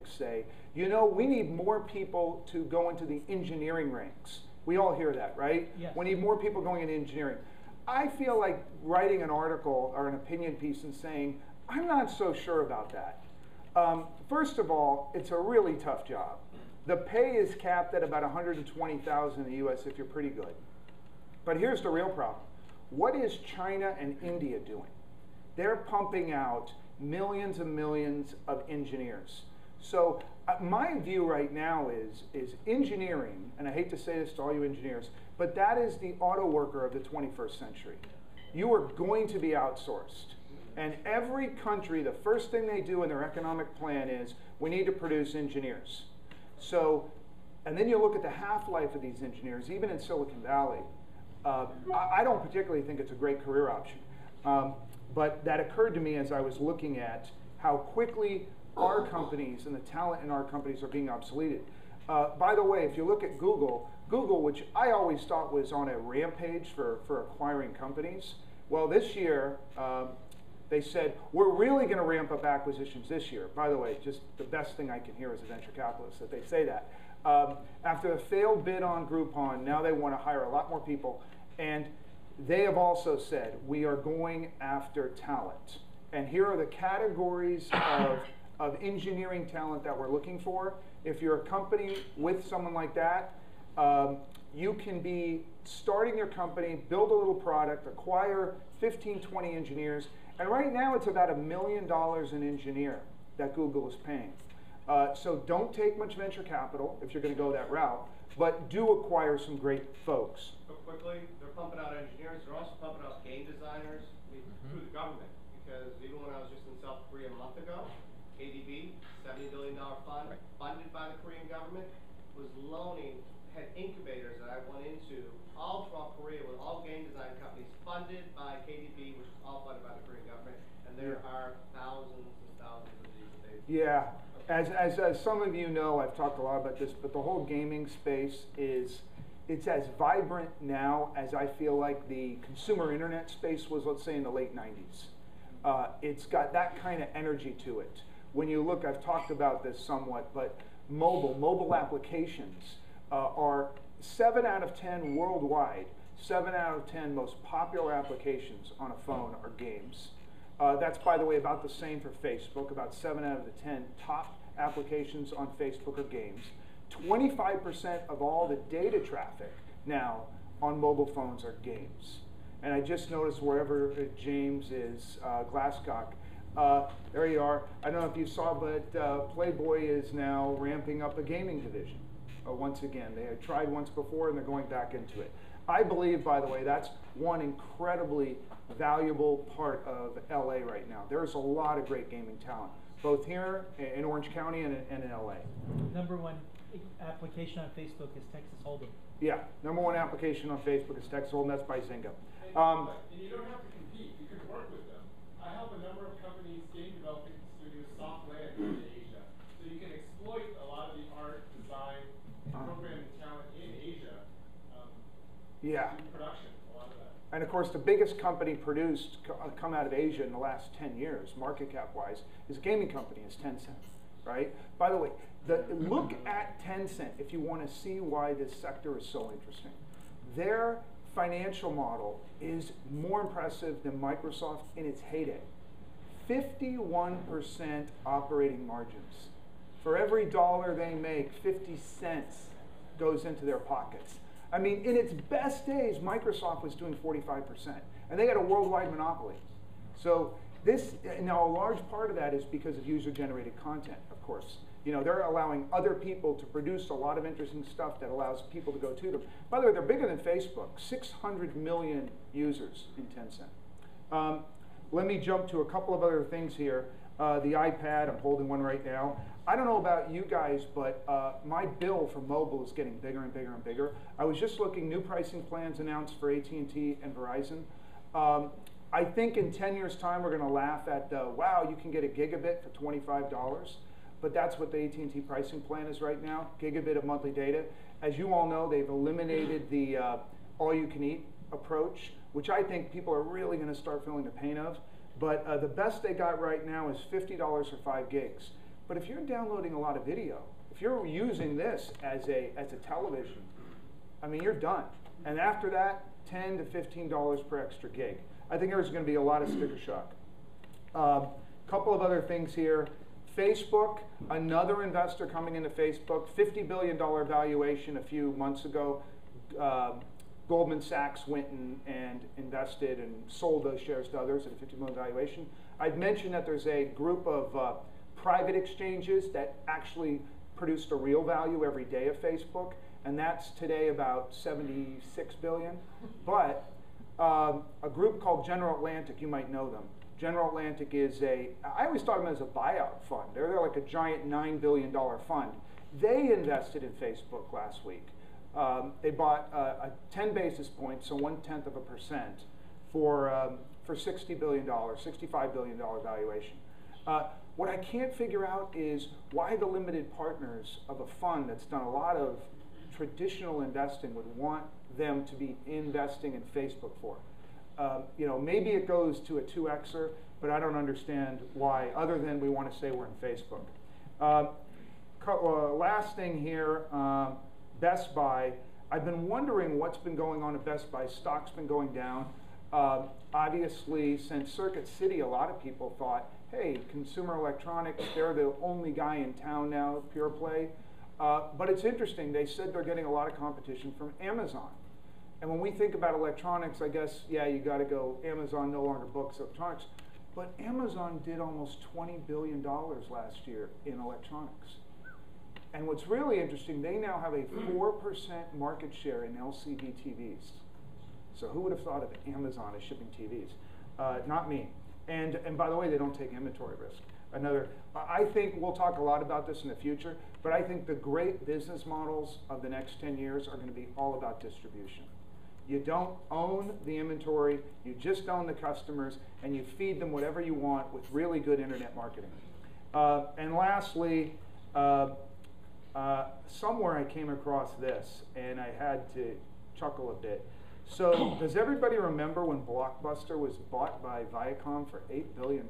say, you know, we need more people to go into the engineering ranks. We all hear that, right? Yes. We need more people going into engineering. I feel like writing an article or an opinion piece and saying, I'm not so sure about that. First of all, it's a really tough job. The pay is capped at about $120,000 in the US if you're pretty good. But here's the real problem. What is China and India doing? They're pumping out millions and millions of engineers. So my view right now is engineering, and I hate to say this to all you engineers, but that is the auto worker of the 21st century. You are going to be outsourced. And every country, the first thing they do in their economic plan is, we need to produce engineers. So, and then you look at the half-life of these engineers, even in Silicon Valley. I don't particularly think it's a great career option. But that occurred to me as I was looking at how quickly our companies and the talent in our companies are being obsoleted. By the way, if you look at Google, which I always thought was on a rampage for acquiring companies, well, this year, they said, we're really going to ramp up acquisitions this year. By the way, just the best thing I can hear as a venture capitalist that they say that. After the failed bid on Groupon, now they want to hire a lot more people. And they have also said, we are going after talent. And here are the categories of engineering talent that we're looking for. If you're a company with someone like that, you can be starting your company, build a little product, acquire 15, 20 engineers. And right now it's about $1 million an engineer that Google is paying. So don't take much venture capital if you're going to go that route, but do acquire some great folks. So quickly, they're pumping out engineers. They're also pumping out game designers through the government. Because even when I was just in South Korea a month ago, KDB, $70 billion fund, funded by the Korean government, was loaning, had incubators that I went into all throughout Korea with all game design companies funded by KDB, which is all funded by the Korean government. And there are thousands and thousands of these. Yeah. As some of you know, I've talked a lot about this, but the whole gaming space it's as vibrant now as I feel like the consumer internet space was, let's say, in the late 90s. It's got that kind of energy to it. When you look, I've talked about this somewhat, but mobile applications are 7 out of 10 worldwide. 7 out of 10 most popular applications on a phone are games. That's, by the way, about the same for Facebook. About 7 out of the 10 top applications on Facebook are games. 25% of all the data traffic now on mobile phones are games. And I just noticed wherever James is, Glasscock, there you are. I don't know if you saw, but Playboy is now ramping up a gaming division once again. They had tried once before, and they're going back into it. I believe, by the way, that's one incredibly valuable part of LA right now. There's a lot of great gaming talent, both here in Orange County and in LA. #1 application on Facebook is Texas Hold'em. Yeah, #1 application on Facebook is Texas Hold'em. That's by Zynga. And you don't have to compete. You can work with them. I help a number of companies, game developing studios, soft land in Asia. So you can exploit a lot of the art, design, programming talent in Asia. Yeah. In production, a lot of that. And of course, the biggest company come out of Asia in the last 10 years, market cap wise, is a gaming company, is Tencent, right? By the way, look at Tencent if you want to see why this sector is so interesting. Their financial model is more impressive than Microsoft in its heyday. 51% operating margins. For every dollar they make, 50 cents goes into their pockets. I mean, in its best days, Microsoft was doing 45%, and they had a worldwide monopoly. So this, now a large part of that is because of user-generated content, of course. You know, they're allowing other people to produce a lot of interesting stuff that allows people to go to them. By the way, they're bigger than Facebook, 600 million users in Tencent. Let me jump to a couple of other things here. The iPad, I'm holding one right now. I don't know about you guys, but my bill for mobile is getting bigger and bigger and bigger. I was just looking, new pricing plans announced for AT&T and Verizon. I think in 10 years' time, we're going to laugh at, wow, you can get a gigabit for $25. But that's what the AT&T pricing plan is right now, gigabit of monthly data. As you all know, they've eliminated the all-you-can-eat approach, which I think people are really going to start feeling the pain of. But the best they got right now is $50 for 5 gigs. But if you're downloading a lot of video, if you're using this as a television, I mean, you're done. And after that, $10 to $15 per extra gig. I think there's going to be a lot of sticker shock. Couple of other things here. Facebook, another investor coming into Facebook, $50 billion valuation a few months ago. Goldman Sachs went and invested and sold those shares to others at a $50 million valuation. I'd mentioned that there's a group of private exchanges that actually produced a real value every day of Facebook, and that's today about $76 billion. But a group called General Atlantic, you might know them. General Atlantic is I always thought of them as a buyout fund. They're like a giant $9 billion fund. They invested in Facebook last week. They bought a 10 basis points, so 0.1% for $60 billion, $65 billion valuation. What I can't figure out is why the limited partners of a fund that's done a lot of traditional investing would want them to be investing in Facebook for. You know, maybe it goes to a 2Xer, but I don't understand why, other than we want to say we're in Facebook. Last thing here, Best Buy. I've been wondering what's been going on at Best Buy. Stock's been going down. Obviously, since Circuit City, a lot of people thought, hey, consumer electronics, they're the only guy in town now, pure play. But it's interesting, they said they're getting a lot of competition from Amazon. And when we think about electronics, I guess, yeah, you got to go, Amazon no longer books electronics. But Amazon did almost $20 billion last year in electronics. And what's really interesting, they now have a 4% market share in LCD TVs. So who would have thought of Amazon as shipping TVs? Not me. And by the way, they don't take inventory risk. I think we'll talk a lot about this in the future, but I think the great business models of the next 10 years are going to be all about distribution. You don't own the inventory, you just own the customers, and you feed them whatever you want with really good internet marketing. And lastly, somewhere I came across this, and I had to chuckle a bit. So does everybody remember when Blockbuster was bought by Viacom for $8 billion?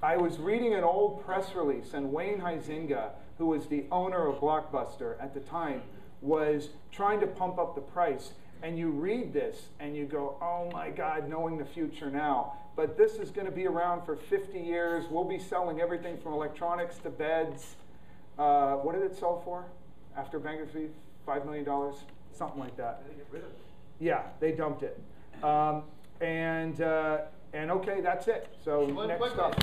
I was reading an old press release, and Wayne Huizinga, who was the owner of Blockbuster at the time, was trying to pump up the price. And you read this, and you go, oh my God, knowing the future now. But this is going to be around for 50 years. We'll be selling everything from electronics to beds. What did it sell for after bankruptcy? $5 million? Something like that. They get rid of it. Yeah, they dumped it. And okay, that's it. So next up.